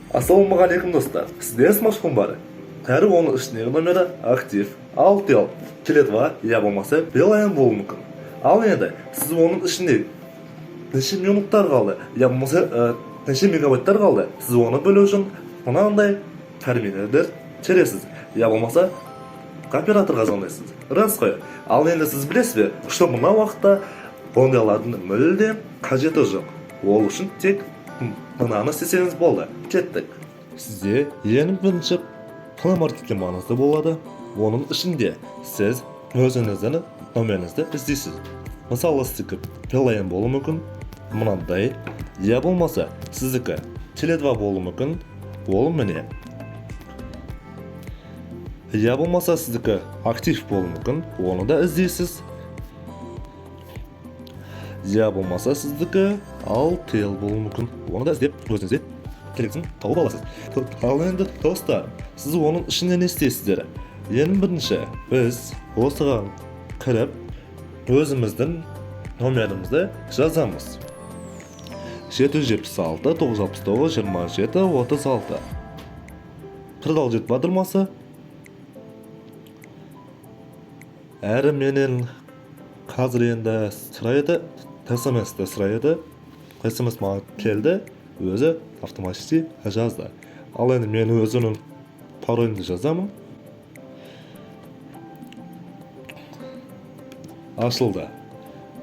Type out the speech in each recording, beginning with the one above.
Ассалаумағалейкум достар, сізде смартфон бар. Әрі оның ішіндегі номері актив, алтел, Теле2 я болмаса Билайн болуы мүмкін. Ал енді сіз оның ішінде неше минуттар қалды, я болмаса неше мегабайттар қалды, сіз оны бөлу үшін мынандай терминалдар тересіз, я болмаса операторға звондайсыз. Рас қой. Ал енді сіз білесіз бе, что мына уақытта ондайлардың мүлдем қажеті жоқ. Ол үшін тек мынаны істесеңіз болды. Кеттік. Сізде ең бірінші Play Market'те маңызды болады. Оның ішінде сіз өзіңіздің номеріңізді іздейсіз. Мысалы сіздікі Билайн болуы мүмкін, мынандай, я болмаса сіздікі Теле2 болуы мүмкін, ол міне. Я болмаса сіздікі актив болуы мүмкін, оны да іздейсіз. Я болмаса сіздікі алтел болуы мүмкін, оны да іздеп өзіңізде керектісін тауып аласыз. Ал енді достар, сіз оның ішінде не істейсіздер? Ең бірінші, біз осыған кіріп өзіміздің номерімізді жазамыз. 776 969 27 36. Продолжить батырмасы. Әрі менен қазір енді сұрайды, смс-ті сұрайды. SMS маған келді, өзі автоматически жазды. Ал енді мен өзінің паролімді жазамын. Ашылды.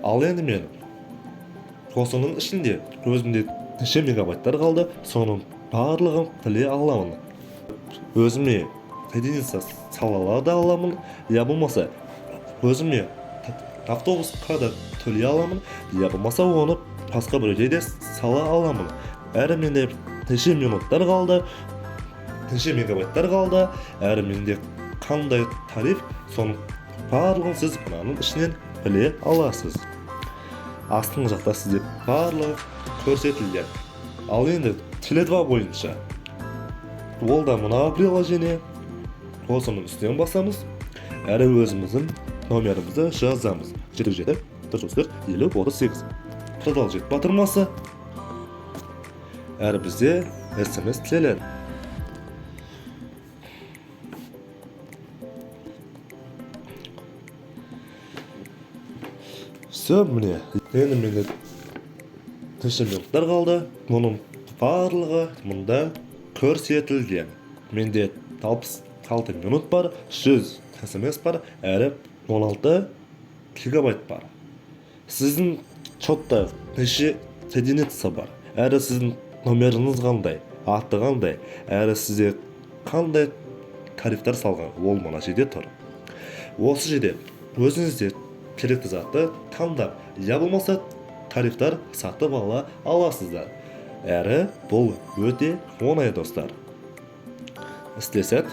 Ал енді мен осының ішінде өзімде неше мегабайттар қалды, соның барлығын біле аламын. Өзіме единица сала да аламын, я болмаса өзіме автобусқа да төлей аламын, я болмаса оны басқа бір жерде сала аламын. Әрі менде неше минуттар қалды, неше мегабайттар қалды, әрі менде қандай тариф, соның барлығын сіз мынаның ішінен біле аласыз. Астыңғы жақта сізде барлығы көрсетілген. Ал енді Теле2 бойынша ол да мына приложение. Осының үстінен басамыз, әрі өзіміздің номерімізді жазамыз. 77 44 50 38. Продолжить батырмасы. Әрі бізде SMS келеді. Все, міне. Енді менде неше минуттар қалды. Мұның барлығы мұнда көрсетілген. Менде 66 минут бар, 100 SMS бар, әрі 16 гигабайт бар. Сіздің чотта неше единица бар, әрі сіздің номеріңіз қандай, аты қандай, әрі сізде қандай тарифтар салған, ол мына жерде тұр. Осы жерде өзіңізде керекті затты таңдап, я болмаса тарифтар сатып ала аласыздар. Әрі бұл өте оңай достар. Істесек